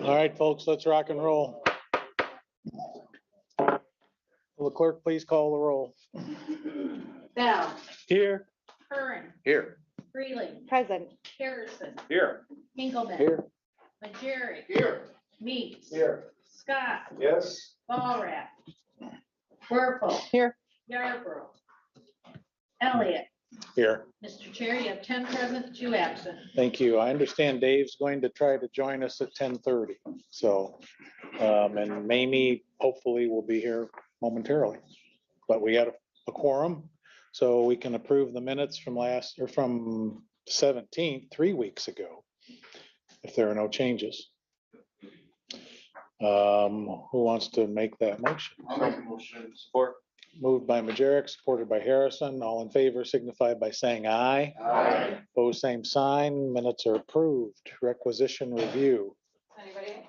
All right, folks, let's rock and roll. Will the clerk please call the roll? Bell, Here. Curran, Here. Freeling, Present. Harrison, Here. Hinkleman. Here. Majeri. Here. Meeks. Here. Scott, Yes. Ballrat, Werfel, Here. Yarborough, Elliott. Here. Mr. Chair, you have 10 present, 2 absent. Thank you. I understand Dave's going to try to join us at 10:30. So, and Mamie hopefully will be here momentarily. But we got a quorum, so we can approve the minutes from from 17th, 3 weeks ago, if there are no changes. Who wants to make that motion? I'll make a motion. Support. Moved by Majerick, supported by Harrison. All in favor signify by saying aye. Aye. Opposed, same sign. Minutes are approved. Requisition review. Anybody?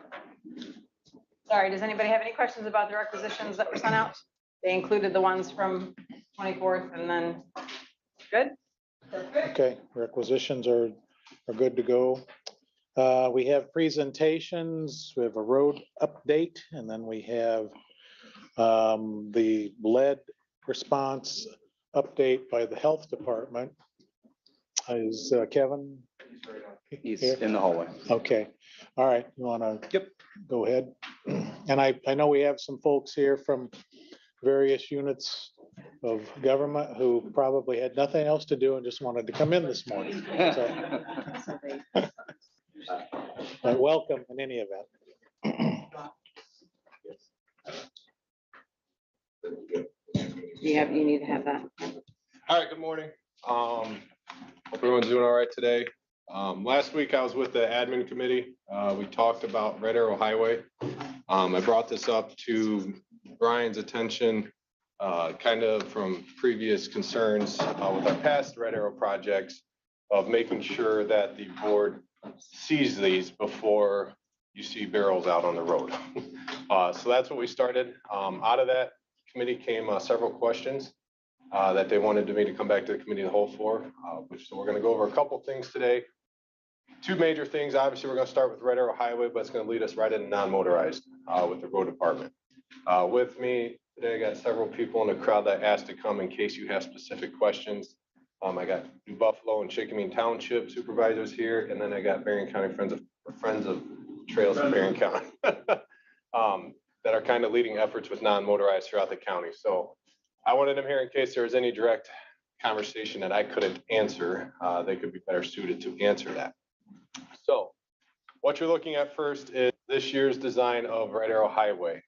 Sorry, does anybody have any questions about the requisitions that were sent out? They included the ones from 24th and then, good? Okay, requisitions are good to go. We have presentations, we have a road update, and then we have the lead response update by the health department. Is Kevin? He's here? in the hallway. Okay, all right, you wanna? Yep. Go ahead. And I know we have some folks here from various units of government who probably had nothing else to do and just wanted to come in this morning. So, but welcome in any event. You need to have that. All right, good morning. Hope everyone's doing all right today. Last week I was with the admin committee. We talked about Red Arrow Highway. I brought this up to Brian's attention, kind of from previous concerns with our past Red Arrow projects of making sure that the board sees these before you see barrels out on the road. So that's what we started. Out of that committee came several questions that they wanted me to come back to the committee of the whole for, so we're gonna go over a couple things today. Two major things. Obviously, we're gonna start with Red Arrow Highway, but it's gonna lead us right into non-motorized with the road department. With me today, I got several people in the crowd that asked to come in case you have specific questions. I got New Buffalo and Chickamine Township supervisors here, and then I got Berrien County Friends of Trails in Berrien County that are kind of leading efforts with non-motorized throughout the county. So I wanted them here in case there was any direct conversation that I couldn't answer. They could be better suited to answer that. So what you're looking at first is this year's design of Red Arrow Highway.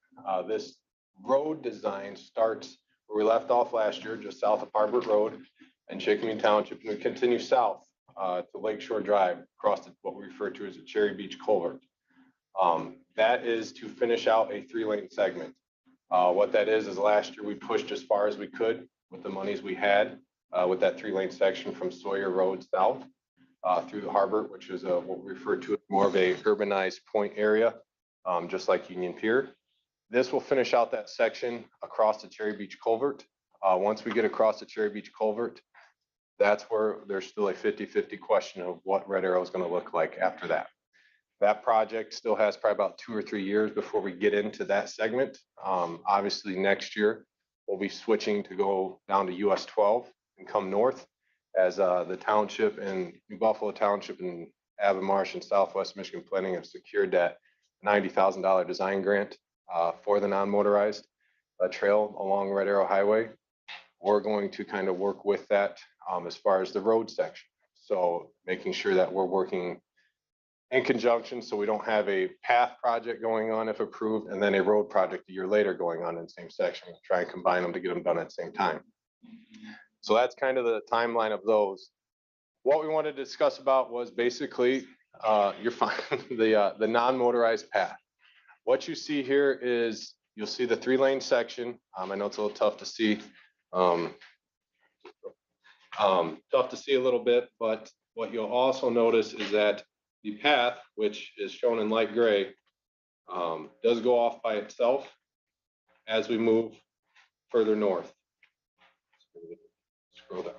This road design starts where we left off last year, just south of Harbert Road and Chickamine Township, and we continue south to Lakeshore Drive across what we refer to as the Cherry Beach Culvert. That is to finish out a 3-lane segment. What that is last year we pushed as far as we could with the monies we had with that 3-lane section from Sawyer Road south through the harbor, which is what we refer to as more of a urbanized point area, just like Union Pier. This will finish out that section across the Cherry Beach Culvert. Once we get across the Cherry Beach Culvert, that's where there's still a 50-50 question of what Red Arrow is going to look like after that. That project still has probably about 2 or 3 years before we get into that segment. Obviously, next year, we'll be switching to go down to US 12 and come north as the township and New Buffalo Township and Avon-Marsh and Southwest Michigan Planning have secured that $90,000 design grant for the non-motorized trail along Red Arrow Highway. We're going to kind of work with that as far as the road section. So making sure that we're working in conjunction so we don't have a path project going on if approved and then a road project a year later going on in the same section. Try and combine them to get them done at the same time. So that's kind of the timeline of those. What we wanted to discuss about was basically the non-motorized path. What you see here is you'll see the 3-lane section. I know it's a little tough to see. Tough to see a little bit, but what you'll also notice is that the path, which is shown in light gray, does go off by itself as we move further north. Scroll down.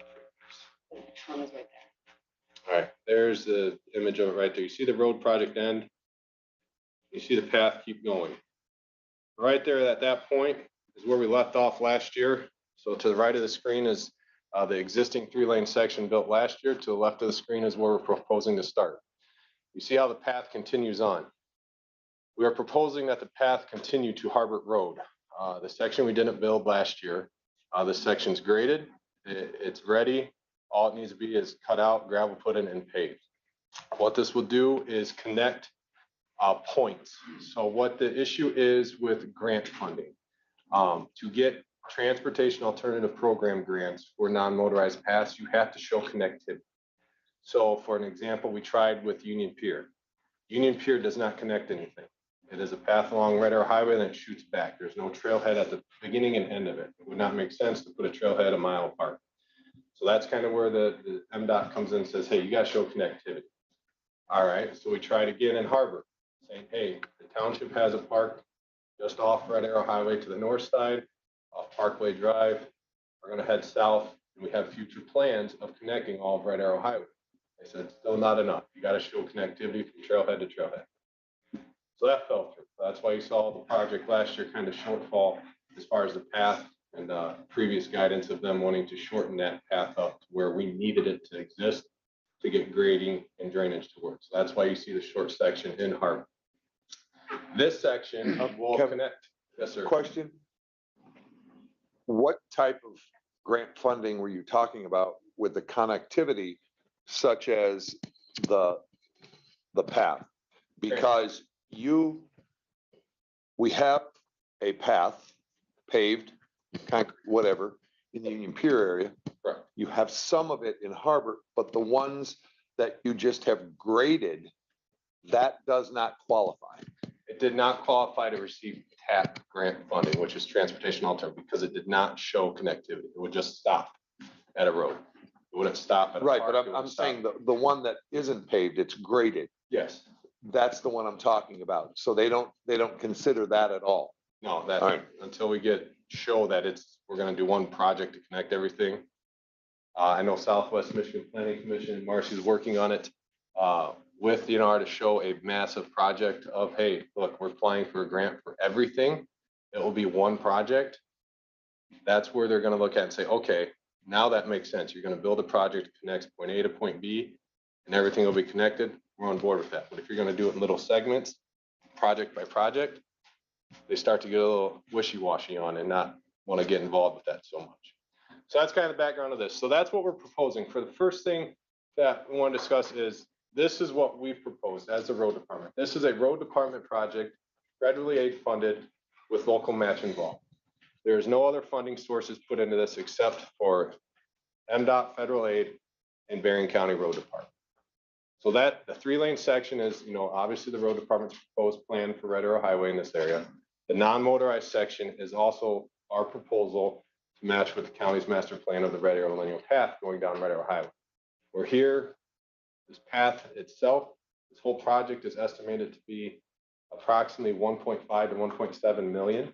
One is right there. All right, there's the image of it right there. You see the road project end? You see the path keep going. Right there at that point is where we left off last year. So to the right of the screen is the existing 3-lane section built last year. To the left of the screen is where we're proposing to start. You see how the path continues on. We are proposing that the path continue to Harbert Road. The section we didn't build last year. This section's graded. It's ready. All it needs to be is cut out, gravel put in, and paved. What this will do is connect points. So what the issue is with grant funding, to get transportation alternative program grants for non-motorized paths, you have to show connectivity. So for an example, we tried with Union Pier. Union Pier does not connect anything. It is a path along Red Arrow Highway and then it shoots back. There's no trailhead at the beginning and end of it. It would not make sense to put a trailhead a mile apart. So that's kind of where the MDOT comes in and says, hey, you got to show connectivity. All right, so we tried again in Harbor, saying, hey, the township has a park just off Red Arrow Highway to the north side, off Parkway Drive. We're going to head south, and we have future plans of connecting all of Red Arrow Highway. They said, still not enough. You got to show connectivity from trailhead to trailhead. So that fell through. That's why you saw the project last year kind of shortfall as far as the path and previous guidance of them wanting to shorten that path up to where we needed it to exist to get grading and drainage to work. So that's why you see the short section in Harbor. This section will Kevin, connect. Yes, sir. Question. What type of grant funding were you talking about with the connectivity such as the path? Because we have a path paved, concrete, whatever, in the Union Pier area. Correct. You have some of it in Harbor, but the ones that you just have graded, that does not qualify. It did not qualify to receive TAP grant funding, which is transportation alternative, because it did not show connectivity. It would just stop at a road. It wouldn't stop at a Right, park. but It would I'm stop. saying the one that isn't paved, it's graded. Yes. That's the one I'm talking about. So they don't consider that at all. No, that, All right. until we show that we're gonna do one project to connect everything. I know Southwest Michigan Planning Commission, Marcy's working on it, with DNR to show a massive project of, hey, look, we're applying for a grant for everything. It will be one project. That's where they're gonna look at and say, okay, now that makes sense. You're gonna build a project that connects point A to point B and everything will be connected. We're on board with that. But if you're gonna do it in little segments, project by project, they start to get a little wishy-washy on and not want to get involved with that so much. So that's kind of the background of this. So that's what we're proposing. For the first thing that we want to discuss is, this is what we've proposed as a road department. This is a road department project, federally aid funded with local match involved. There's no other funding sources put into this except for MDOT federal aid and Berrien County Road Department. So that the 3-lane section is, obviously the road department's proposed plan for Red Arrow Highway in this area. The non-motorized section is also our proposal to match with the county's master plan of the Red Arrow lineal path going down Red Arrow Highway. We're here, this path itself, this whole project is estimated to be approximately 1.5 to 1.7 million.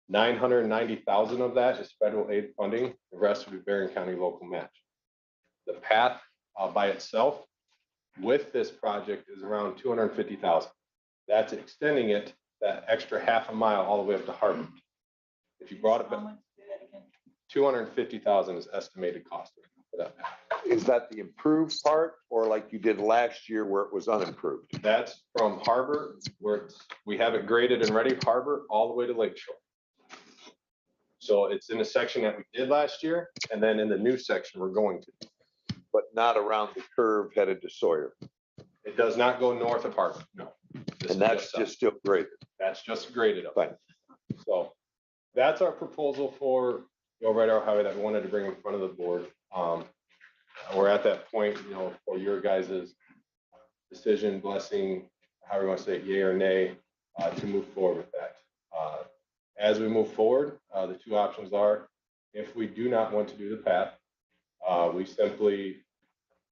990,000 of that is federal aid funding. The rest would be Berrien County local match. The path by itself with this project is around 250,000. That's extending it that extra half a mile all the way up to Harbor. If you brought it back, 250,000 is estimated cost for that path. Is that the improved part or like you did last year where it was unimproved? That's from Harbor, where we have it graded and ready, Harbor, all the way to Lakeshore. So it's in a section that we did last year, and then in the new section we're going to. But not around the curve headed to Sawyer. It does not go north of Harbor, no. This And is that's south. just still graded. That's just graded up. Fine. So that's our proposal for Red Arrow Highway that we wanted to bring in front of the board. We're at that point, for your guys' decision, blessing, however you want to say it, yay or nay, to move forward with that. As we move forward, the two options are, if we do not want to do the path, we simply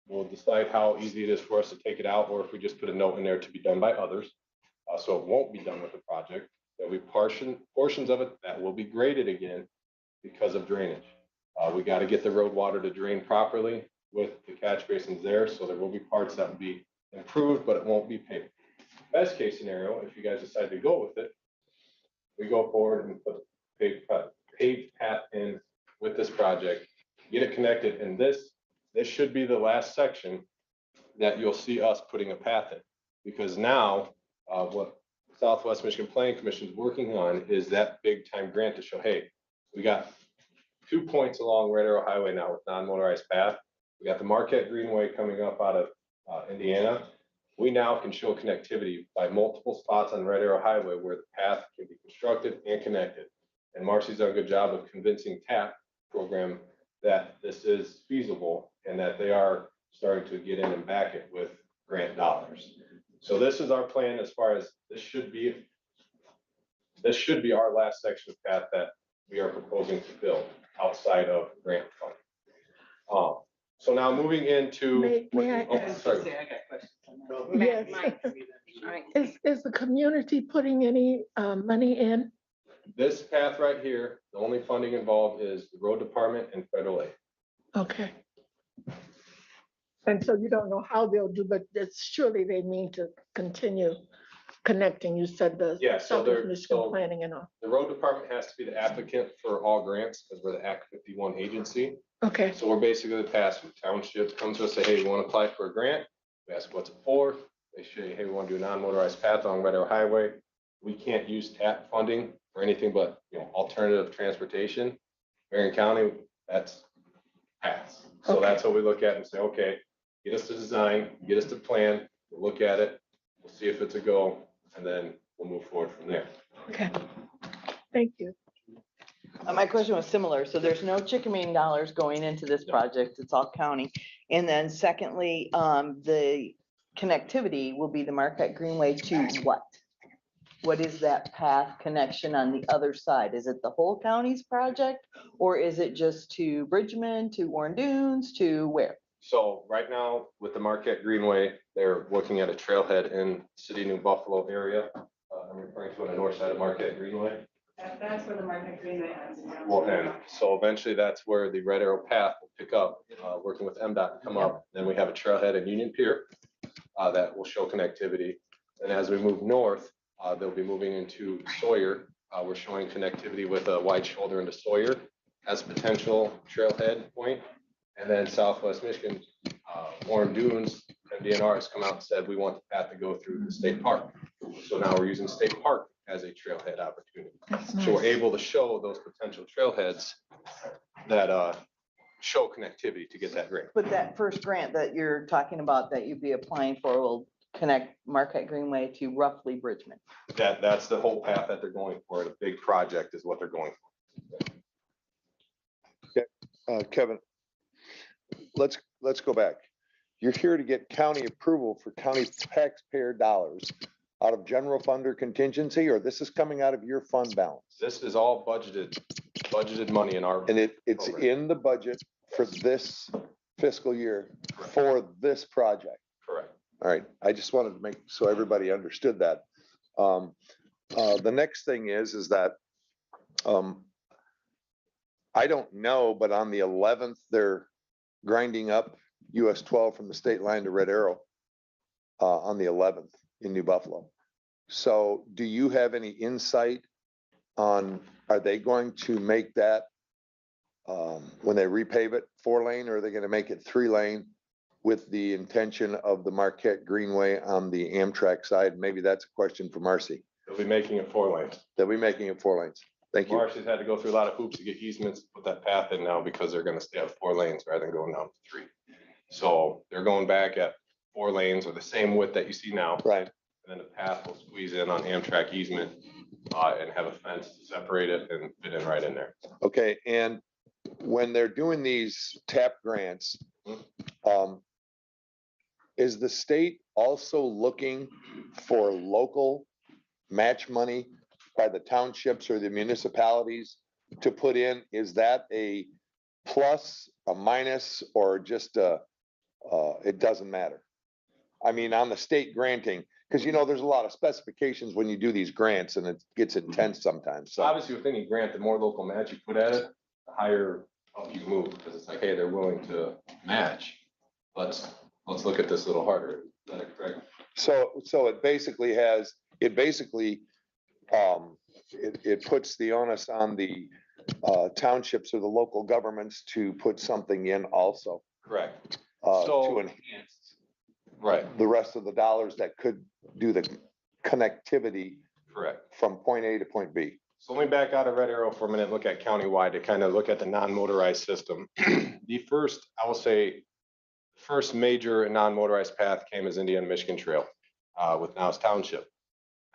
will decide how easy it is for us to take it out, or if we just put a note in there to be done by others. So it won't be done with the project. There'll be portions of it that will be graded again because of drainage. We got to get the road water to drain properly with the catch basins there. So there will be parts that will be improved, but it won't be paved. Best case scenario, if you guys decide to go with it, we go forward and put paved path in with this project, get it connected, and this should be the last section that you'll see us putting a path in. Because now, what Southwest Michigan Planning Commission is working on is that big time grant to show, hey, we got 2 points along Red Arrow Highway now with non-motorized path. We got the Marquette Greenway coming up out of Indiana. We now can show connectivity by multiple spots on Red Arrow Highway where the path can be constructed and connected. And Marcy's done a good job of convincing TAP program that this is feasible and that they are starting to get in and back it with grant dollars. So this is our plan as far as this should be our last section of path that we are proposing to build outside of grant funding. So now moving into. May I Oh, ask? sorry. I got questions on that. Yes. All right. Is the community putting any money in? This path right here, the only funding involved is the road department and federal aid. Okay. And so you don't know how they'll do, but it's surely they need to continue connecting. You said the Yeah, so they're- Southwest Michigan so- planning and all. The road department has to be the applicant for all grants because we're the Act 51 agency. Okay, So we're basically the pass-through. Township comes to us, say, hey, we want to apply for a grant. We ask what's it for. They say, hey, we want to do a non-motorized path on Red Arrow Highway. We can't use TAP funding for anything but, alternative transportation. Marion County, that's pass. So Okay. that's what we look at and say, okay, get us the design, get us the plan, we'll look at it, we'll see if it's a go, and then we'll move forward from there. okay. Thank you. My question was similar. So there's no chicken wing dollars going into this No. project. It's all county. And then secondly, the connectivity will be the Marquette Greenway to what? What is that path connection on the other side? Is it the whole county's project? Or is it just to Richmond, to Warren Dunes, to where? So right now with the Marquette Greenway, they're looking at a trailhead in city New Buffalo area. I'm referring to on the north side of Marquette Greenway. That's where the Market Greenway is. Well, and so eventually that's where the Red Arrow path will pick up, working with MDOT to come up. Then we have a trailhead in Union Pier that will show connectivity. And as we move north, they'll be moving into Sawyer. We're showing connectivity with a wide shoulder into Sawyer as a potential trailhead point. And then Southwest Michigan, Warren Dunes, MDNR has come out and said, we want the path to go through the state park. So now we're using state park as a trailhead opportunity. That's So we're nice. able to show those potential trailheads that show connectivity to get that grant. But that first grant that you're talking about that you'd be applying for will connect Marquette Greenway to roughly Bridgman. That's the whole path that they're going for. The big project is what they're going for. Kevin, let's go back. You're here to get county approval for county taxpayer dollars out of general fund or contingency, or this is coming out of your fund balance? This is all budgeted money in our. And it's program. in the budget for this fiscal year for this project. Correct. All right, I just wanted to make, so everybody understood that. The next thing is that, I don't know, but on the 11th, they're grinding up US 12 from the state line to Red Arrow on the 11th in New Buffalo. So do you have any insight on, are they going to make that when they repave it 4-lane, or are they gonna make it 3-lane with the intention of the Marquette Greenway on the Amtrak side? Maybe that's a question for Marcy. They'll be making it 4 lanes. They'll be making it 4 lanes. Thank you. Marcy's had to go through a lot of hoops to get easements to put that path in now because they're gonna stay at 4 lanes rather than going down to 3. So they're going back at 4 lanes or the same width that you see now. Right. And then the path will squeeze in on Amtrak easement and have a fence to separate it and fit in right in there. Okay, and when they're doing these TAP grants, is the state also looking for local match money by the townships or the municipalities to put in? Is that a plus, a minus, or just it doesn't matter? I mean, on the state granting, because there's a lot of specifications when you do these grants and it gets intense sometimes. So So, obviously with any grant, the more local match you put at it, the higher up you move because it's like, hey, they're willing to match. Let's look at this a little harder. Is that correct? So it basically it puts the onus on the townships or the local governments to put something in also Correct. to So- enhance Right, the rest of the dollars that could do the connectivity correct. from point A to point B. So let me back out of Red Arrow for a minute, look at countywide to kind of look at the non-motorized system. The first, I will say, first major non-motorized path came as Indiana Michigan Trail with Niles Township.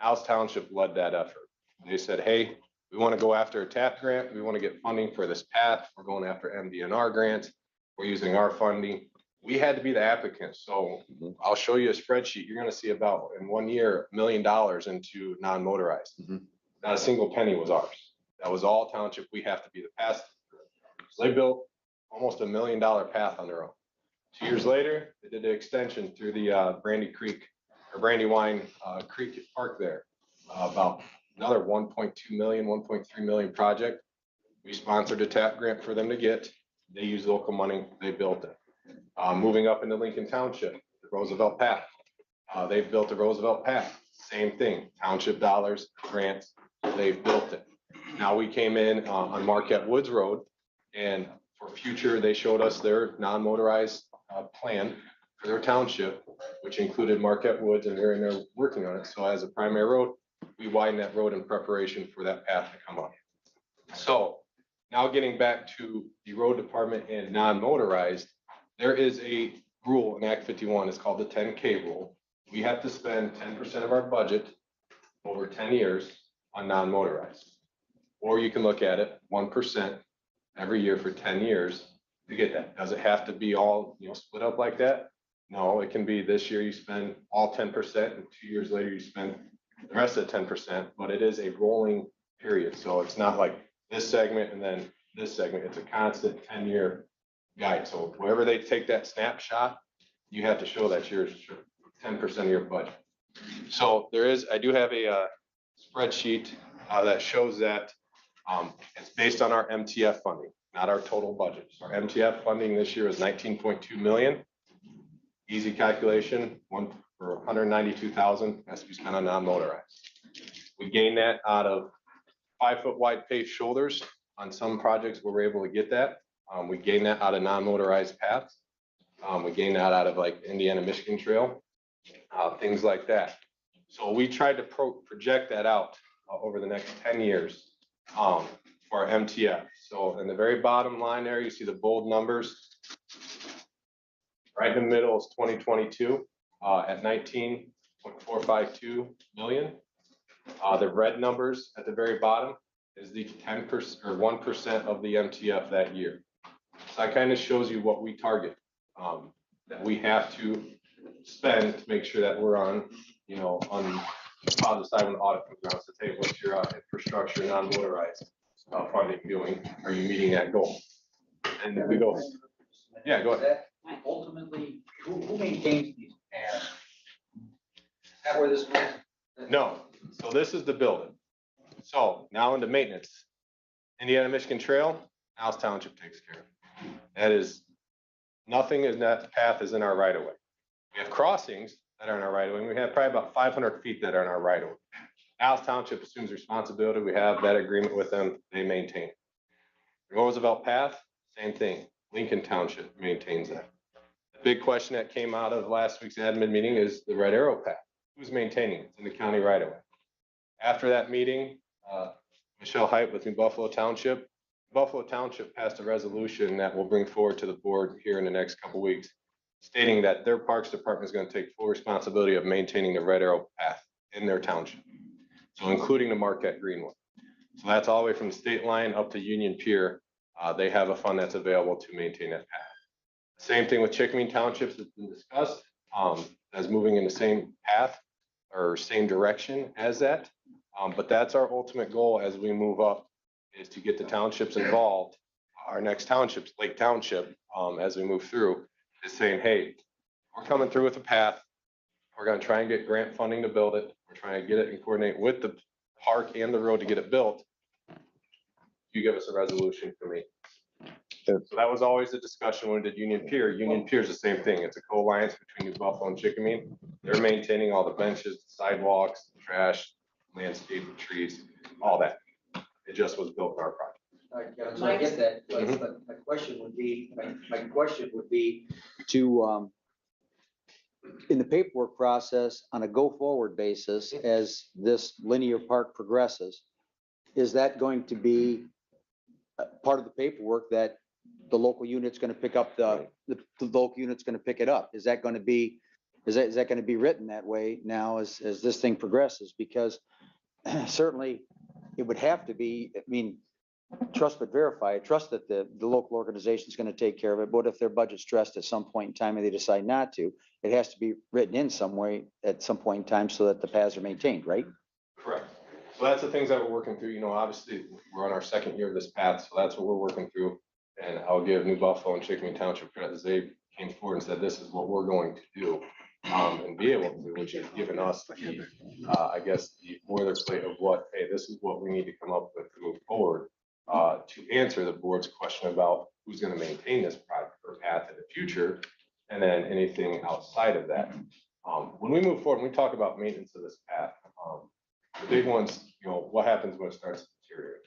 Niles Township led that effort. They said, hey, we want to go after a TAP grant. We want to get funding for this path. We're going after MDNR grants. We're using our funding. We had to be the applicant. So I'll show you a spreadsheet. You're going to see about in 1 year, $1 million into non-motorized. Mhm. Not a single penny was ours. That was all township. We have to be the path. So they built almost $1 million path on their own. 2 years later, they did the extension through the Brandywine Creek Park there. About another 1.2 million, 1.3 million project. We sponsored a TAP grant for them to get. They used local money. They built it. Moving up into Lincoln Township, the Roosevelt Path. They've built the Roosevelt Path. Same thing, township dollars, grants, they've built it. Now we came in on Marquette Woods Road, and for future, they showed us their non-motorized plan for their township, which included Marquette Woods, and we're in there working on it. So as a primary road, we widened that road in preparation for that path to come up. So now getting back to the road department and non-motorized, there is a rule in Act 51, it's called the 10K rule. We have to spend 10% of our budget over 10 years on non-motorized. Or you can look at it 1% every year for 10 years to get that. Does it have to be all, split up like that? No, it can be this year you spend all 10% and 2 years later you spend the rest of the 10%, but it is a rolling period. So it's not like this segment and then this segment. It's a constant 10-year guide. So wherever they take that snapshot, you have to show that you're 10% of your budget. So I do have a spreadsheet that shows that it's based on our MTF funding, not our total budget. So our MTF funding this year is 19.2 million. Easy calculation, one for 192,000 has to be spent on non-motorized. We gain that out of 5-foot wide paved shoulders. On some projects, we were able to get that. We gain that out of non-motorized paths. We gain that out of like Indiana Michigan Trail, things like that. So we tried to project that out over the next 10 years for our MTF. So in the very bottom line there, you see the bold numbers. Right in the middle is 2022 at 19.452 million. The red numbers at the very bottom is the 10% or 1% of the MTF that year. So that kind of shows you what we target, that we have to spend to make sure that we're on the positive side when the audit comes around. So hey, what's your infrastructure non-motorized funding doing? Are you meeting that goal? And then we go, yeah, go ahead. Ultimately, who maintains these paths? Is that where this was? No, so this is the building. So now into maintenance. Indiana Michigan Trail, Niles Township takes care of. That is, nothing in that path is in our right of way. We have crossings that are in our right of way. We have probably about 500 feet that are in our right of way. Niles Township assumes responsibility. We have that agreement with them. They maintain it. Roosevelt Path, same thing. Lincoln Township maintains that. The big question that came out of last week's admin meeting is the Red Arrow Path. Who's maintaining it? It's in the county right of way. After that meeting, Michelle Height with New Buffalo Township passed a resolution that we'll bring forward to the board here in the next couple of weeks, stating that their Parks Department is going to take full responsibility of maintaining the Red Arrow Path in their township. So including the Marquette Greenway. So that's all the way from the state line up to Union Pier. They have a fund that's available to maintain that path. Same thing with Chickming Townships that's been discussed, as moving in the same path or same direction as that. But that's our ultimate goal as we move up, is to get the townships involved. Our next township, Lake Township, as we move through, is saying, hey, we're coming through with a path. We're going to try and get grant funding to build it. We're trying to get it and coordinate with the park and the road to get it built. You give us a resolution for me. So that was always the discussion when we did Union Pier. Union Pier is the same thing. It's a co-alliance between New Buffalo and Chickamee. They're maintaining all the benches, sidewalks, trash, landscape, trees, all that. It just was built for our project. Yeah, so I get that, but my question would be, to, in the paperwork process, on a go-forward basis, as this linear park progresses, is that going to be part of the paperwork that the local unit's gonna pick up the local unit's gonna pick it up? Is that gonna be, is that gonna be written that way now as this thing progresses? Because certainly it would have to be, I mean, trust but verify. I trust that the local organization is going to take care of it. But if their budget's stressed at some point in time and they decide not to, it has to be written in some way at some point in time so that the paths are maintained, right? Correct. So that's the things that we're working through. You know, obviously, we're on our second year of this path, so that's what we're working through. And I'll give New Buffalo and Chickamee Township credit as they came forward and said, this is what we're going to do. And be able to do, which has given us the, I guess, the boilerplate of what, hey, this is what we need to come up with to move forward to answer the board's question about who's going to maintain this project or path in the future, and then anything outside of that. When we move forward, when we talk about maintenance of this path, the big ones, you know, what happens when it starts to deteriorate?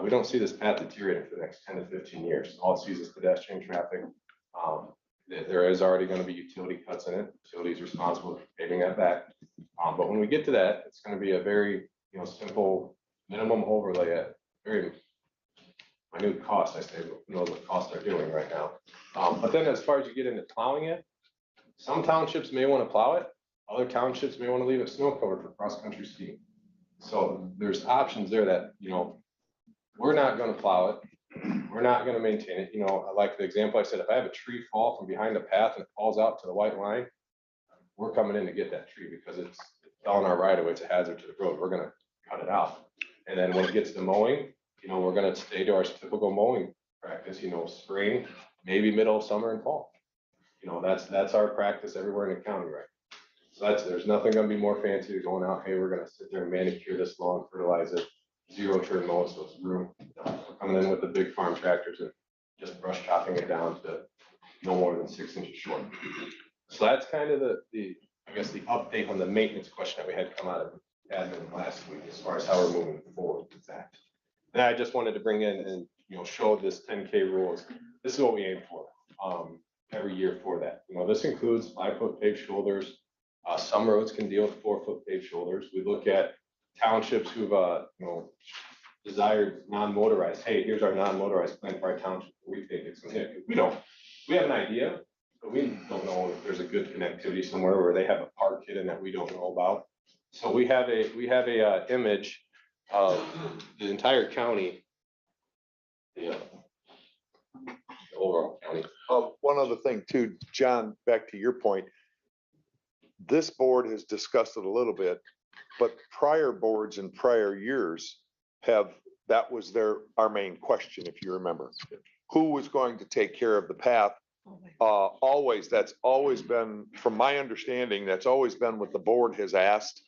We don't see this path deteriorating for the next 10 to 15 years. All it sees is pedestrian traffic. There is already going to be utility cuts in it. Utility is responsible for paving that back. But when we get to that, it's going to be a very, you know, simple minimum overlay at very minute cost. I say, who knows what costs they're doing right now. But then as far as you get into plowing it, some townships may want to plow it. Other townships may want to leave it snow covered for cross-country skiing. So there's options there that, you know, we're not going to plow it. We're not going to maintain it. You know, I like the example I said, if I have a tree fall from behind a path and it falls out to the white line, we're coming in to get that tree because it's on our right of way. It's a hazard to the road. We're going to cut it out. And then when it gets to mowing, you know, we're going to stay to our typical mowing practice, you know, spring, maybe middle of summer and fall. You know, that's our practice everywhere in the county, right? So there's nothing going to be more fancy than going out, hey, we're going to sit there and manicure this lawn, fertilize it, zero turn mow it so it's room. We're coming in with the big farm tractors and just brush chopping it down to no more than 6 inches short. So that's kind of the I guess the update on the maintenance question that we had come out of admin last week as far as how we're moving forward with that. And I just wanted to bring in and, you know, show this 10K rules. This is what we aim for every year for that. You know, this includes 5-foot paved shoulders. Some roads can deal with 4-foot paved shoulders. We look at townships who've, you know, desired non-motorized. Hey, here's our non-motorized plan for our township. We think it's gonna hit. We have an idea, but we don't know if there's a good connectivity somewhere where they have a park hidden that we don't know about. So we have a image of the entire county, the overall county. One other thing too, John, back to your point. This board has discussed it a little bit, but prior boards in prior years that was our main question, if you remember. Who was going to take care of the path? That's always been, from my understanding, that's always been what the board has asked.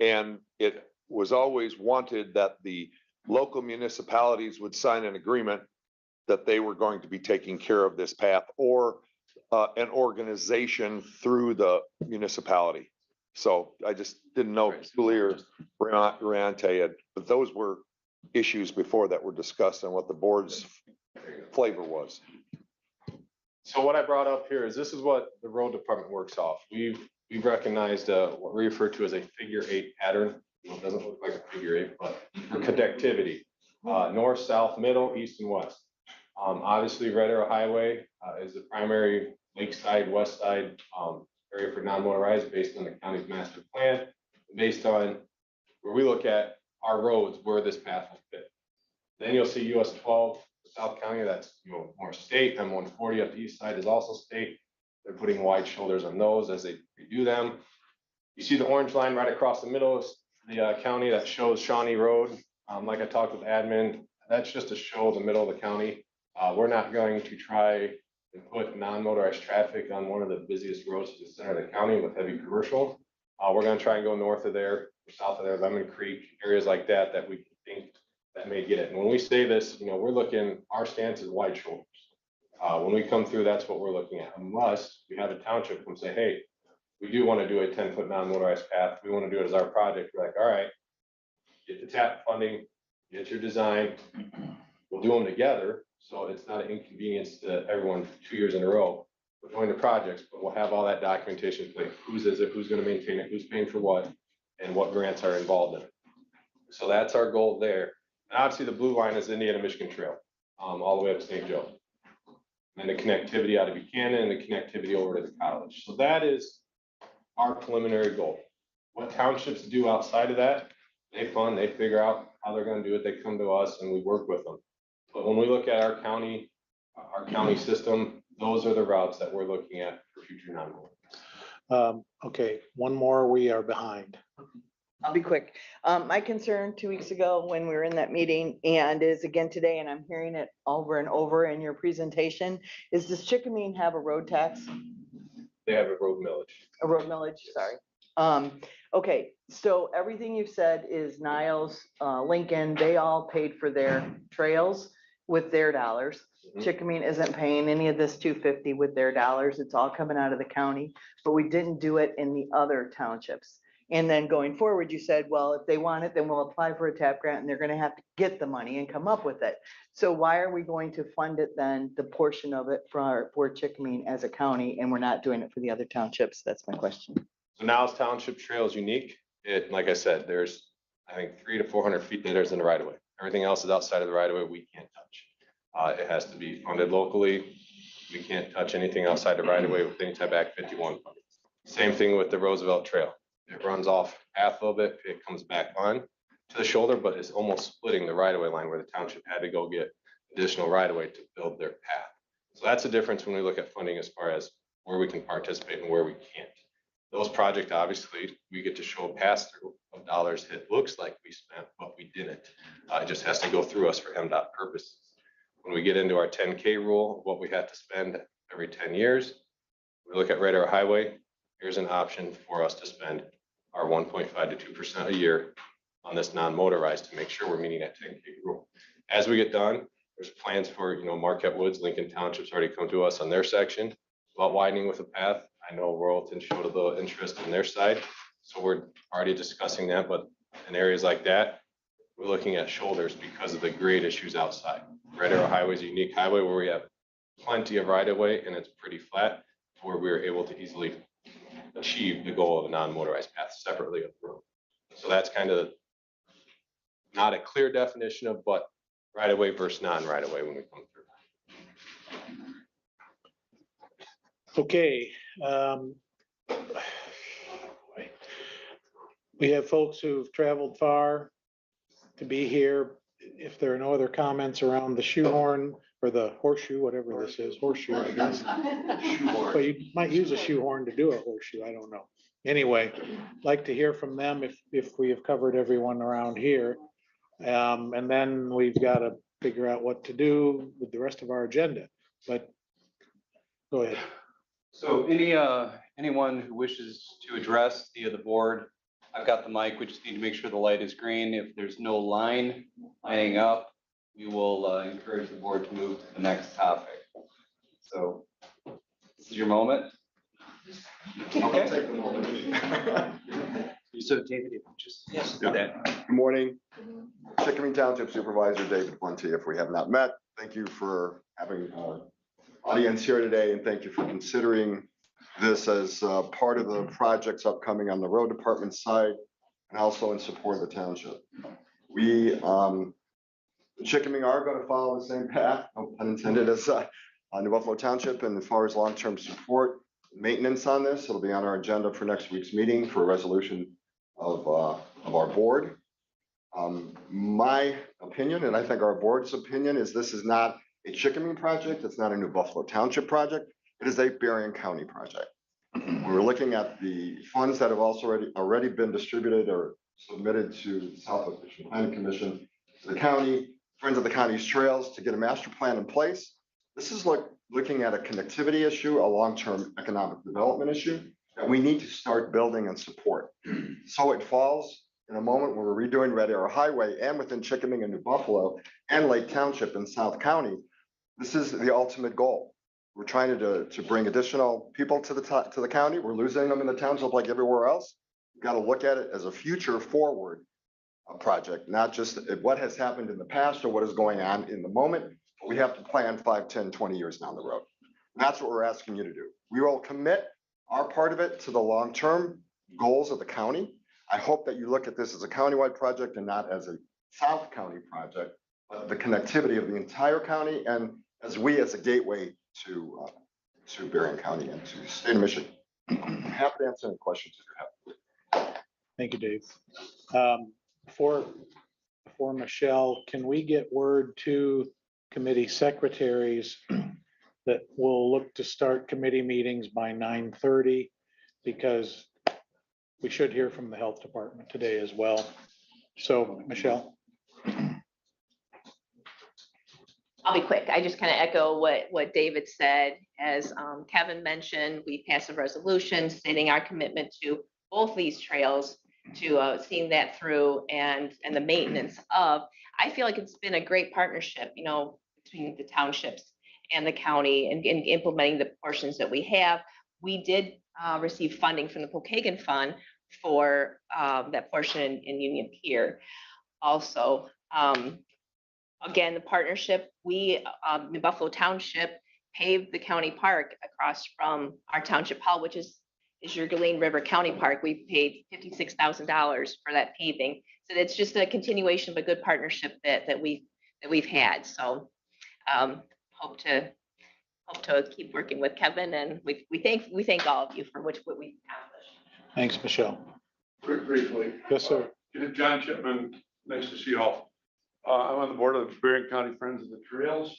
And it was always wanted that the local municipalities would sign an agreement that they were going to be taking care of this path, or an organization through the municipality. So I just didn't know if Julie or Riante had, but those were issues before that were discussed and what the board's flavor was. So what I brought up here is this is what the road department works off. We've recognized what we refer to as a figure 8 pattern. It doesn't look like a figure 8, but for connectivity, north, south, middle, east, and west. Obviously, Red Arrow Highway is the primary lakeside, west side area for non-motorized based on the county's master plan, based on where we look at our roads, where this path will fit. Then you'll see US 12, South County, that's, you know, more state. M140 up the east side is also state. They're putting wide shoulders on those as they redo them. You see the orange line right across the middle of the county that shows Shawnee Road. Like I talked with admin, that's just to show the middle of the county. We're not going to try and put non-motorized traffic on one of the busiest roads to the center of the county with heavy commercial. We're going to try and go north of there, south of there, Lemon Creek, areas like that we think that may get it. And when we say this, you know, we're looking, our stance is wide shoulders. When we come through, that's what we're looking at, unless we have a township come say, hey, we do want to do a 10-foot non-motorized path. We want to do it as our project. We're like, all right, get the TAP funding, get your design. We'll do them together. So it's not an inconvenience to everyone 2 years in a row. We're going to projects, but we'll have all that documentation in place. Whose is it? Who's going to maintain it? Who's paying for what? And what grants are involved in it. So that's our goal there. And obviously the blue line is Indiana Michigan Trail, all the way up to St. Joe. And the connectivity out of Buchanan and the connectivity over to the college. So that is our preliminary goal. What townships do outside of that, they fund, they figure out how they're going to do it. They come to us and we work with them. But when we look at our county system, those are the routes that we're looking at for future non-motorized. Okay, one more, we are behind. I'll be quick. My concern 2 weeks ago when we were in that meeting and is again today, and I'm hearing it over and over in your presentation, is does Chickamine have a road tax? They have a road millage. A road millage, sorry. Okay, so everything you've said is Niles, Lincoln, they all paid for their trails with their dollars. Mhm. Chickamine isn't paying any of this $250 with their dollars. It's all coming out of the county, but we didn't do it in the other townships. And then going forward, you said, well, if they want it, then we'll apply for a TAP grant and they're gonna have to get the money and come up with it. So why are we going to fund it then, the portion of it for Chickamine as a county, and we're not doing it for the other townships? That's my question. So Niles Township Trail is unique. It, like I said, there's, I think, 300 to 400 feet that is in the right of way. Everything else is outside of the right of way. We can't touch. It has to be funded locally. We can't touch anything outside the right of way with any type of Act 51 funding. Same thing with the Roosevelt Trail. It runs off path a little bit. It comes back on to the shoulder, but it's almost splitting the right of way line where the township had to go get additional right of way to build their path. So that's the difference when we look at funding as far as where we can participate and where we can't. Those projects, obviously, we get to show a pass through of dollars. It looks like we spent, but we didn't. It just has to go through us for MDOT purposes. When we get into our 10K rule, what we have to spend every 10 years, we look at Red Arrow Highway. Here's an option for us to spend our 1.5 to 2% a year on this non-motorized to make sure we're meeting that 10K rule. As we get done, there's plans for, Marquette Woods, Lincoln Township's already come to us on their section about widening with a path. I know Royalton showed a little interest in their side, so we're already discussing that, but in areas like that, we're looking at shoulders because of the grade issues outside. Red Arrow Highway is a unique highway where we have plenty of right of way and it's pretty flat, where we were able to easily achieve the goal of a non-motorized path separately up the road. So that's kind of not a clear definition of, but right of way versus non-right of way when we come through. Okay. We have folks who've traveled far to be here. If there are no other comments around the shoehorn or the horseshoe, whatever this is, horseshoe, I guess. But you might use a shoehorn to do a horseshoe, I don't know. Anyway, like to hear from them if we have covered everyone around here. And then we've got to figure out what to do with the rest of our agenda, but go ahead. So anyone who wishes to address the board, I've got the mic. We just need to make sure the light is green. If there's no line lining up, we will encourage the board to move to the next topic. So this is your moment. Okay. So David, if you just do that. Good morning. Chickamine Township Supervisor David Plenty. If we have not met, thank you for having audience here today, and thank you for considering this as part of the projects upcoming on the road department side and also in support of the township. We, Chickamine are going to follow the same path, no pun intended, as New Buffalo Township. And as far as long-term support, maintenance on this, it'll be on our agenda for next week's meeting for a resolution of our board. My opinion, and I think our board's opinion, is this is not a Chickamine project. It's not a New Buffalo Township project. It is a Berrien County project. We're looking at the funds that have also already been distributed or submitted to the Southwest Michigan Planning Commission, to the county, Friends of the County's Trails, to get a master plan in place. This is looking at a connectivity issue, a long-term economic development issue that we need to start building and support. So it falls in a moment where we're redoing Red Arrow Highway and within Chickamine and New Buffalo and Lake Township in South County. This is the ultimate goal. We're trying to bring additional people to the county. We're losing them in the township like everywhere else. We've got to look at it as a future forward project, not just what has happened in the past or what is going on in the moment. But we have to plan 5, 10, 20 years down the road. And that's what we're asking you to do. We will commit our part of it to the long-term goals of the county. I hope that you look at this as a countywide project and not as a South County project, but the connectivity of the entire county and as a gateway to Berrien County and to the state of Michigan. Happy to answer any questions if you have. Thank you, Dave. Before Michelle, can we get word to committee secretaries that we'll look to start committee meetings by 9:30? Because we should hear from the health department today as well. So, Michelle. I'll be quick. I just kind of echo what David said. As Kevin mentioned, we passed a resolution stating our commitment to both these trails, to seeing that through and the maintenance of. I feel like it's been a great partnership, between the townships and the county and implementing the portions that we have. We did receive funding from the Pokagon Fund for that portion in Union Pier. Also, again, the partnership, we, New Buffalo Township, paved the county park across from our township hall, which is your Galene River County Park. We paid $56,000 for that paving. So it's just a continuation of a good partnership that we've had. So hope to keep working with Kevin, and we thank all of you for what we've accomplished. Thanks, Michelle. Briefly. Yes, sir. John Chipman, nice to see you all. I'm on the board of the Berrien County Friends of the Trails.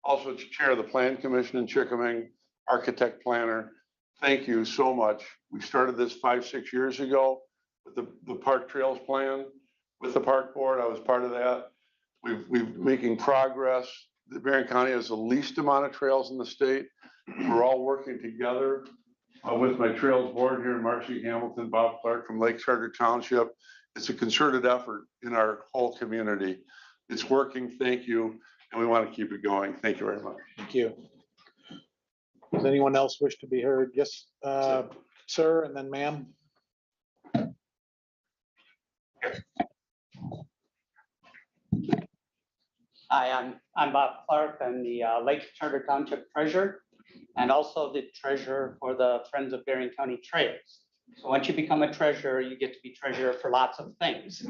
Also chair of the Plan Commission in Chickaming, architect planner. Thank you so much. We started this 5-6 years ago with the park trails plan with the park board. I was part of that. We've making progress. The Berrien County has the least amount of trails in the state. We're all working together with my trails board here in Marcy Hamilton, Bob Clark from Lake Charter Township. It's a concerted effort in our whole community. It's working. Thank you. And we want to keep it going. Thank you very much. Thank you. Does anyone else wish to be heard? Yes, sir, and then ma'am. Hi, I'm Bob Clark. I'm the Lake Charter Township Treasurer and also the treasurer for the Friends of Berrien County Trails. So once you become a treasurer, you get to be treasurer for lots of things.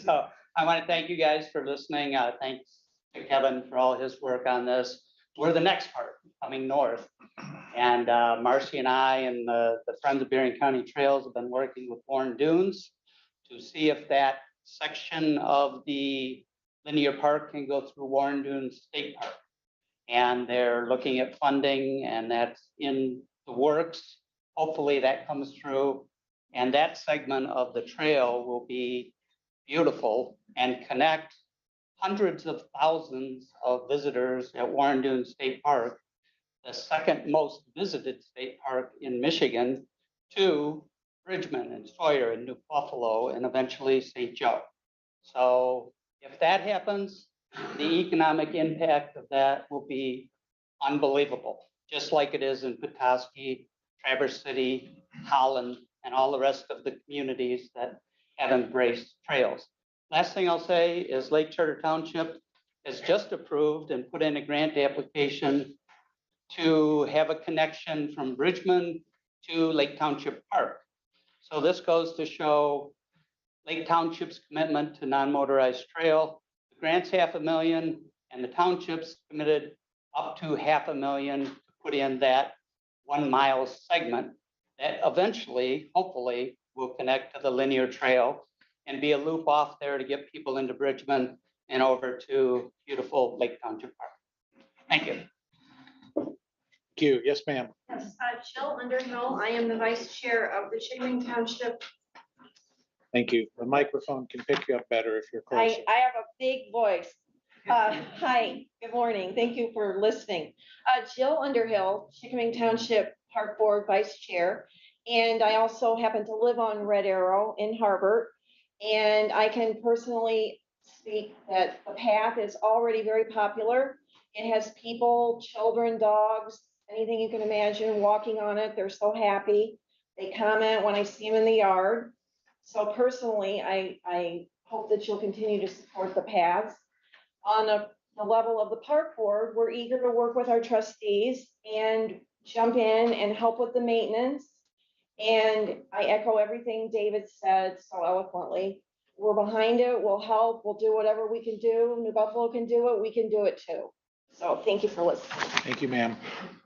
So I want to thank you guys for listening. Thanks to Kevin for all his work on this. We're the next part coming north. And Marcy and I and the Friends of Berrien County Trails have been working with Warren Dunes to see if that section of the linear park can go through Warren Dunes State Park. And they're looking at funding, and that's in the works. Hopefully that comes through. And that segment of the trail will be beautiful and connect hundreds of thousands of visitors at Warren Dunes State Park, the second most visited state park in Michigan, to Richmond and Sawyer and New Buffalo and eventually St. Joe. So if that happens, the economic impact of that will be unbelievable, just like it is in Petoskey, Traverse City, Holland, and all the rest of the communities that have embraced trails. Last thing I'll say is Lake Charter Township has just approved and put in a grant application to have a connection from Richmond to Lake Township Park. So this goes to show Lake Township's commitment to non-motorized trail. The grant's $500,000 and the township's committed up to $500,000 to put in that 1 mile segment that eventually, hopefully, will connect to the linear trail and be a loop off there to get people into Bridgman and over to beautiful Lake Township Park. Thank you. Thank you. Yes, ma'am. Yes, Jill Underhill. I am the vice chair of the Chickaming Township. Thank you. The microphone can pick you up better if you're closer. I have a big voice. Hi, good morning. Thank you for listening. Jill Underhill, Chickaming Township Park Board Vice Chair. And I also happen to live on Red Arrow in Harbert. And I can personally speak that the path is already very popular. It has people, children, dogs, anything you can imagine walking on it. They're so happy. They comment when I see them in the yard. So personally, I hope that you'll continue to support the paths. On the level of the park board, we're eager to work with our trustees and jump in and help with the maintenance. And I echo everything David said so eloquently. We're behind it. We'll help. We'll do whatever we can do. New Buffalo can do it. We can do it too. So thank you for listening. Thank you, ma'am.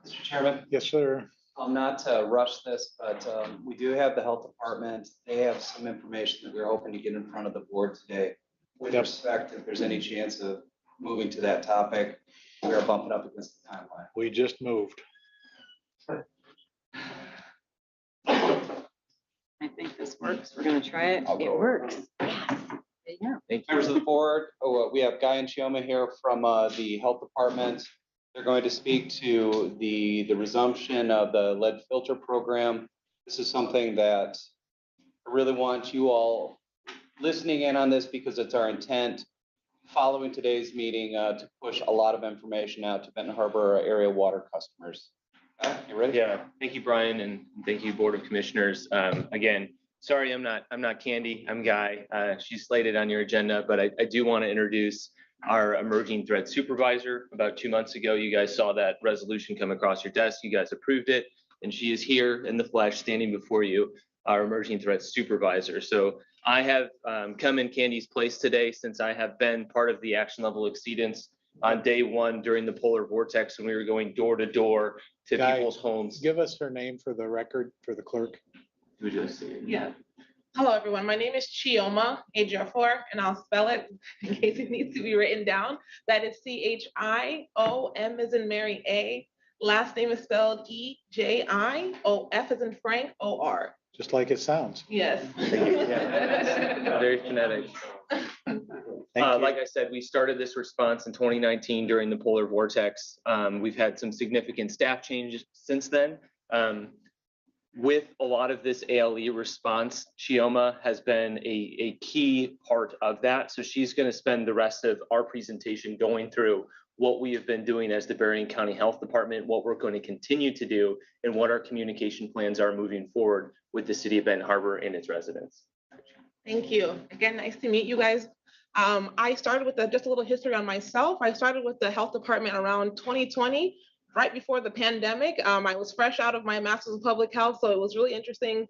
Mr. Chairman, Yes, sir. not to rush this, but we do have the health department. They have some information that we're hoping to get in front of the board today. With Yep. respect, if there's any chance of moving to that topic, we are bumping up against the timeline. We just moved. I think this works. We're gonna try it. It works. Yeah. Members of the board, we have Guy and Chioma here from the health department. They're going to speak to the resumption of the lead filter program. This is something that I really want you all listening in on this because it's our intent following today's meeting to push a lot of information out to Benton Harbor area water customers. You ready? Yeah, thank you, Brian, and thank you, Board of Commissioners. Again, sorry, I'm not Candy, I'm Guy. She's slated on your agenda, but I do want to introduce our emerging threat supervisor. About 2 months ago, you guys saw that resolution come across your desk. You guys approved it, and she is here in the flesh, standing before you, our emerging threat supervisor. So I have come in Candy's place today since I have been part of the action level exceedance on day one during the polar vortex when we were going door to door to Guy, people's homes. Give us her name for the record, for the clerk. Yeah. Hello, everyone. My name is Chioma Ejiofor, and I'll spell it in case it needs to be written down. That is Chiom as in Mary A. Last name is spelled Ejiof as in Frank O-R. Just like it sounds. Yes. Yeah, very phonetic. Like I said, we started this response in 2019 during the polar vortex. We've had some significant staff changes since then. With a lot of this ALE response, Chioma has been a key part of that. So she's going to spend the rest of our presentation going through what we have been doing as the Berrien County Health Department, what we're going to continue to do, and what our communication plans are moving forward with the city of Benton Harbor and its residents. Thank you. Again, nice to meet you guys. I started with just a little history on myself. I started with the health department around 2020, right before the pandemic. I was fresh out of my master's of public health, so it was really interesting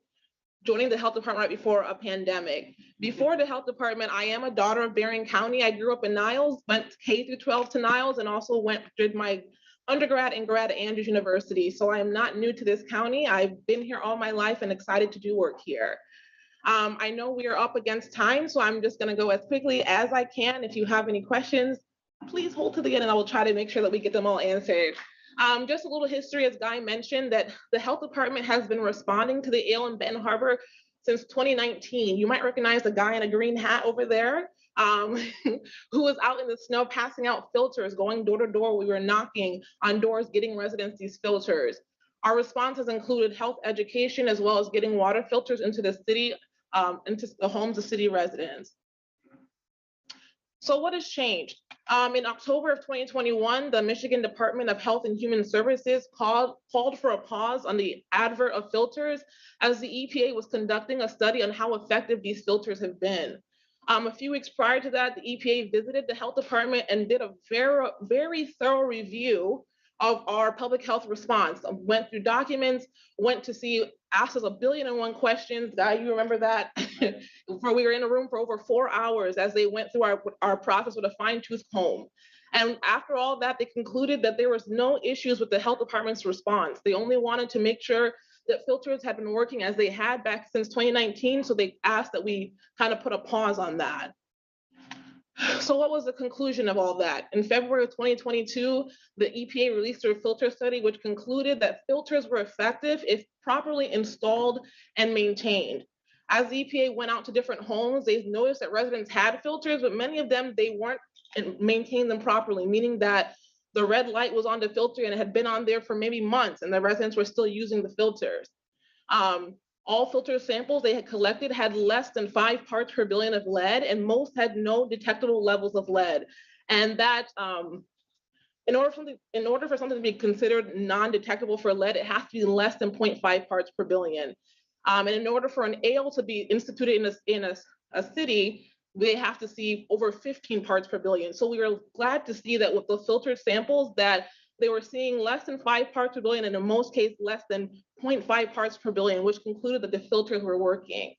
joining the health department right before a pandemic. Before the health department, I am a daughter of Berrien County. I grew up in Niles, went K through 12 to Niles, and also did my undergrad and grad at Andrews University. So I am not new to this county. I've been here all my life and excited to do work here. I know we are up against time, so I'm just gonna go as quickly as I can. If you have any questions, please hold to the end and I will try to make sure that we get them all answered. Just a little history, as Guy mentioned, that the health department has been responding to the ALE in Benton Harbor since 2019. You might recognize the guy in a green hat over there who was out in the snow passing out filters, going door to door. We were knocking on doors, getting residents these filters. Our response has included health education as well as getting water filters into the city, into the homes of city residents. So what has changed? In October of 2021, the Michigan Department of Health and Human Services called for a pause on the advert of filters as the EPA was conducting a study on how effective these filters have been. A few weeks prior to that, the EPA visited the health department and did a very thorough review of our public health response. Went through documents, asked us 1,000,001 questions. Guy, you remember that? We were in a room for over 4 hours as they went through our process with a fine-tooth comb. And after all that, they concluded that there was no issues with the health department's response. They only wanted to make sure that filters had been working as they had back since 2019. So they asked that we kind of put a pause on that. So what was the conclusion of all that? In February of 2022, the EPA released their filter study, which concluded that filters were effective if properly installed and maintained. As the EPA went out to different homes, they noticed that residents had filters, but many of them, they weren't maintaining them properly, meaning that the red light was on the filter and it had been on there for maybe months and the residents were still using the filters. All filter samples they had collected had less than 5 parts per billion of lead, and most had no detectable levels of lead. And that In order for something to be considered non-detectable for lead, it has to be less than 0.5 parts per billion. And in order for an ale to be instituted in a city, they have to see over 15 parts per billion. So we were glad to see that with the filtered samples that they were seeing less than 5 parts per billion, and in most cases, less than 0.5 parts per billion, which concluded that the filters were working.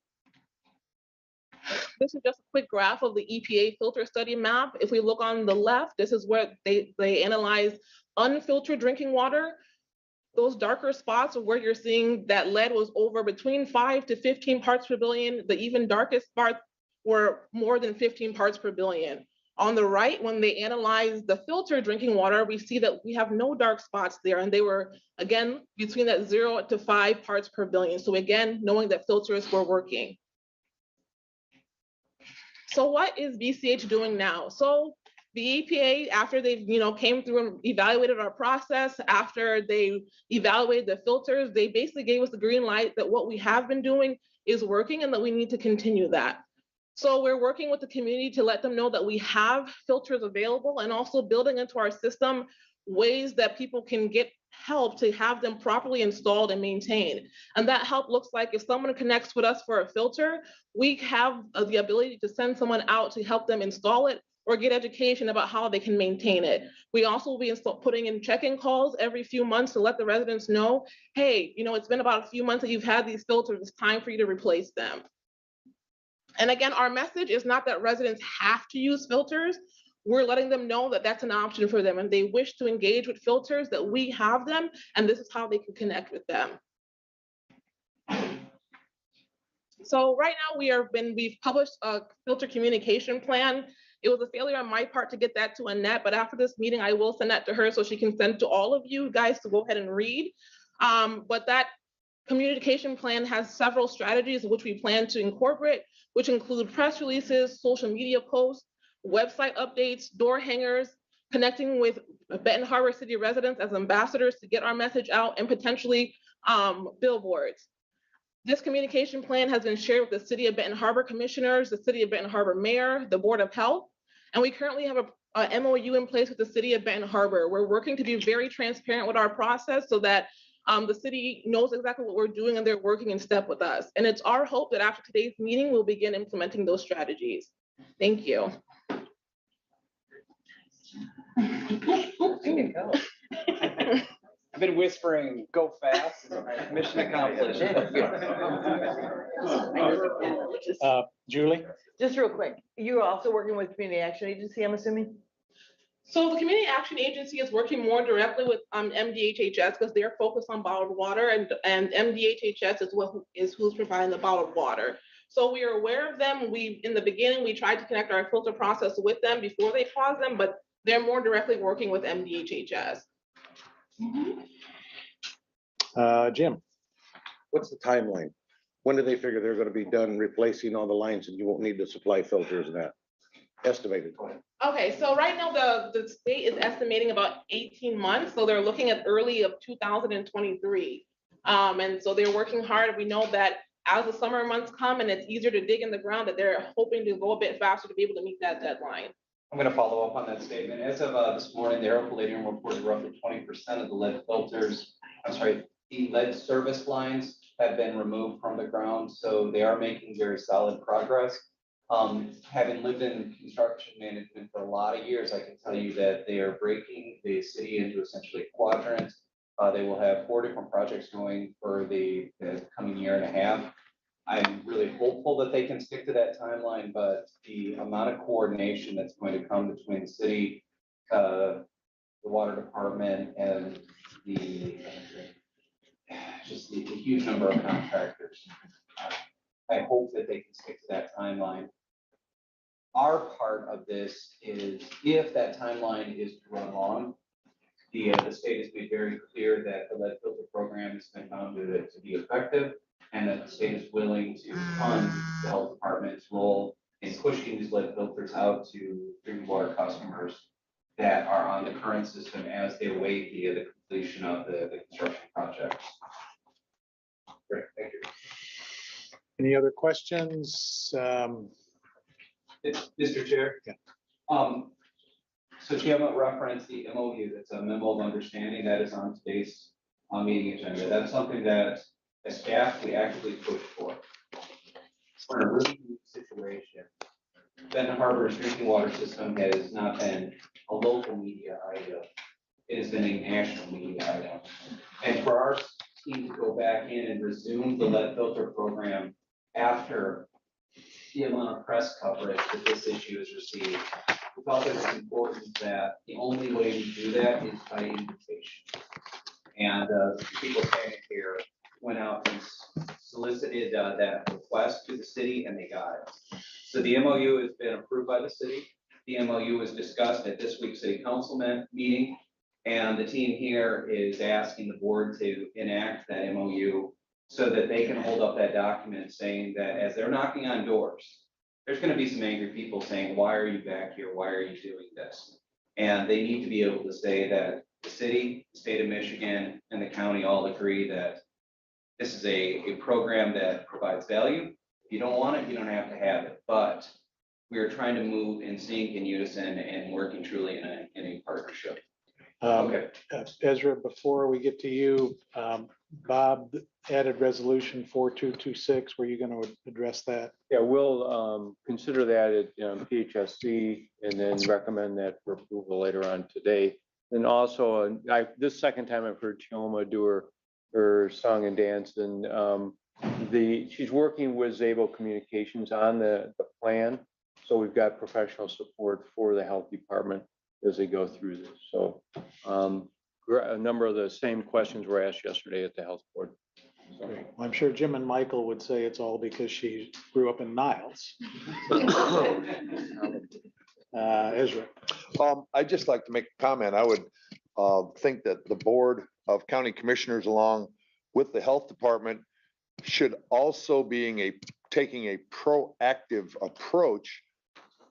This is just a quick graph of the EPA filter study map. If we look on the left, this is where they analyze unfiltered drinking water. Those darker spots are where you're seeing that lead was over between 5 to 15 parts per billion. The even darkest parts were more than 15 parts per billion. On the right, when they analyzed the filtered drinking water, we see that we have no dark spots there, and they were, again, between that 0 to 5 parts per billion. So again, knowing that filters were working. So what is BCH doing now? So the EPA, after they've came through and evaluated our process, after they evaluated the filters, they basically gave us the green light that what we have been doing is working and that we need to continue that. So we're working with the community to let them know that we have filters available, and also building into our system ways that people can get help to have them properly installed and maintained. And that help looks like if someone connects with us for a filter, we have the ability to send someone out to help them install it or get education about how they can maintain it. We also will be putting in check-in calls every few months to let the residents know, hey, it's been about a few months that you've had these filters, it's time for you to replace them. And again, our message is not that residents have to use filters. We're letting them know that that's an option for them, and they wish to engage with filters, that we have them, and this is how they can connect with them. So right now we've published a filter communication plan. It was a failure on my part to get that to Annette, but after this meeting, I will send that to her so she can send to all of you guys to go ahead and read. But that communication plan has several strategies which we plan to incorporate, which include press releases, social media posts, website updates, door hangers, connecting with Benton Harbor City residents as ambassadors to get our message out, and potentially billboards. This communication plan has been shared with the City of Benton Harbor Commissioners, the City of Benton Harbor Mayor, the Board of Health, and we currently have a MOU in place with the City of Benton Harbor. We're working to be very transparent with our process so that the city knows exactly what we're doing and they're working in step with us. And it's our hope that after today's meeting, we'll begin implementing those strategies. Thank you. I've been whispering, go fast, mission accomplished. Julie? Just real quick, you're also working with Community Action Agency, I'm assuming? So the Community Action Agency is working more directly with MDHHS because they're focused on bottled water, and MDHHS is who's providing the bottled water. So we are aware of them. In the beginning, we tried to connect our filter process with them before they paused them, but they're more directly working with MDHHS. Jim? What's the timeline? When do they figure they're gonna be done replacing all the lines and you won't need to supply filters and that? Estimated. Okay, so right now the state is estimating about 18 months. So they're looking at early of 2023. And so they're working hard. We know that as the summer months come and it's easier to dig in the ground, that they're hoping to go a bit faster to be able to meet that deadline. I'm going to follow up on that statement. As of this morning, the air palladium reported roughly 20% of the lead filters, the lead service lines have been removed from the ground. So they are making very solid progress. Having lived in construction management for a lot of years, I can tell you that they are breaking the city into essentially quadrants. They will have 4 different projects going for the coming year and a half. I'm really hopeful that they can stick to that timeline, but the amount of coordination that's going to come between the city, the water department, and the huge number of contractors. I hope that they can stick to that timeline. Our part of this is if that timeline is to run long, the state has made very clear that the lead filter program has been found to be effective, and that the state is willing to fund the health department's role in pushing these lead filters out to drinking water customers that are on the current system as they await the completion of the construction projects. Great, thank you. Any other questions? Mr. Chair. Yeah. So Jim referenced the MOU, that's a memo of understanding that is on today's meeting agenda. That's something that as staff, we actively push for. For a really unique situation, Benton Harbor's drinking water system has not been a local media item. It has been a national media item. And for our team to go back in and resume the lead filter program after the amount of press coverage that this issue has received, we felt it was important that the only way we do that is by invitation. And people standing here went out and solicited that request to the city, and they got it. So the MOU has been approved by the city. The MOU was discussed at this week's city council meeting, and the team here is asking the board to enact that MOU so that they can hold up that document saying that as they're knocking on doors, there's going to be some angry people saying, why are you back here? Why are you doing this? And they need to be able to say that the city, the state of Michigan, and the county all agree that this is a program that provides value. If you don't want it, you don't have to have it. But we are trying to move in sync, in unison, and working truly in a partnership. Okay. Ezra, before we get to you, Bob added resolution 4226. Were you going to address that? Yeah, we'll consider that at PHSC and then recommend that for approval later on today. And also, this second time I've heard Chioma do her song and dance, and she's working with Zabo Communications on the plan. So we've got professional support for the health department as they go through this. So a number of the same questions were asked yesterday at the health board. Great. Well, I'm sure Jim and Michael would say it's all because she grew up in Niles. Ezra. I'd just like to make a comment. I would think that the Board of County Commissioners, along with the Health Department, should also taking a proactive approach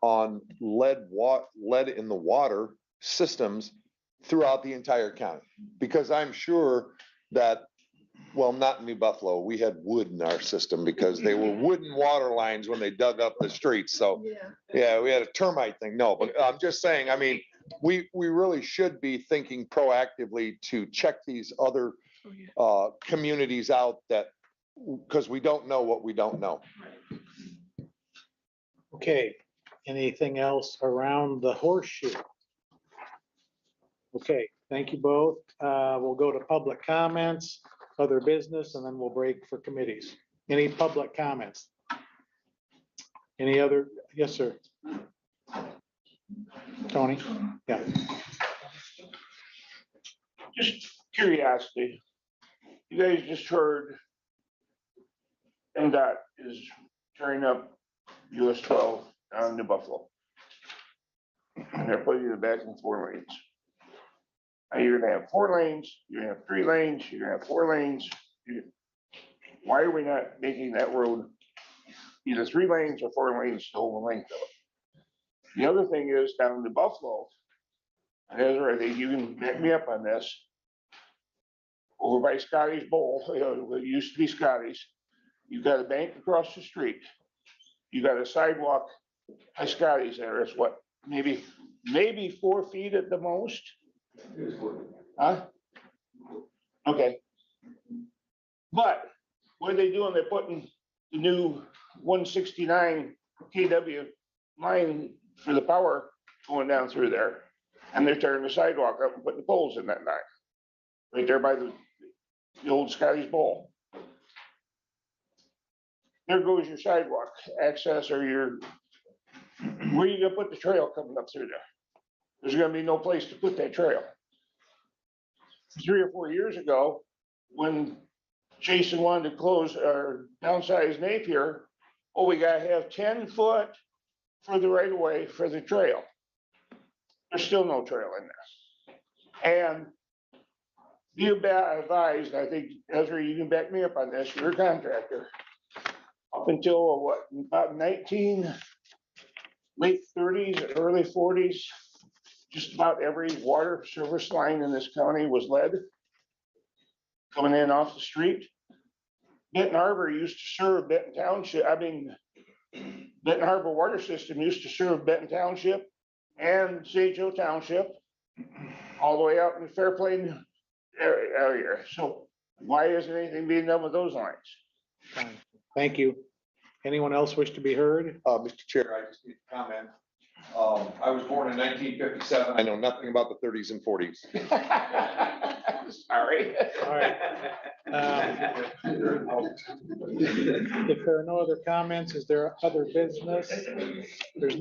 on lead in the water systems throughout the entire county. Because I'm sure that, well, not in New Buffalo, we had wood in our system because they were wooden water lines when they dug up the streets. So yeah, we had a termite thing. No, but I'm just saying, I mean, we really should be thinking proactively to check these other communities out, that because we don't know what we don't know. Okay, anything else around the horseshoe? Okay, thank you both. We'll go to public comments, other business, and then we'll break for committees. Any public comments? Any other? Yes, sir. Tony? Yeah. Just curiosity. You guys just heard MDOT is turning up US 12 down in New Buffalo. And they're putting it back in 4 lanes. Now you're gonna have 4 lanes, you're gonna have 3 lanes, you're gonna have 4 lanes. Why are we not making that road either 3 lanes or 4 lanes the whole length of it? The other thing is down in New Buffalo, and Ezra, I think you can back me up on this. Over by Scotty's Bowl, it used to be Scotty's. You've got a bank across the street. You got a sidewalk by Scotty's there. It's what, maybe 4 feet at the most? Huh? Okay. But what are they doing? They're putting the new 169 kW line for the power going down through there. And they're tearing the sidewalk up and putting the poles in that line. Right there by the old Scotty's Bowl. There goes your sidewalk access, or where are you gonna put the trail coming up through there? There's gonna be no place to put that trail. 3 or 4 years ago, when Jason wanted to close or downsize Napier, we gotta have 10 foot for the right of way for the trail. There's still no trail in there. And you advised, I think, Ezra, you can back me up on this, you're a contractor. Up until what, about late 30s, early 40s, just about every water service line in this county was lead coming in off the street. Benton Harbor used to serve Benton Township. Benton Harbor Water System used to serve Benton Township and St. Joe Township, all the way out in Fairplain area. So why isn't anything being done with those lines? Fine. Thank you. Anyone else wish to be heard? Mr. Chair, I just need to comment. I was born in 1957. I know nothing about the 30s and 40s. Sorry. All right. If there are no other comments, is there other business? There's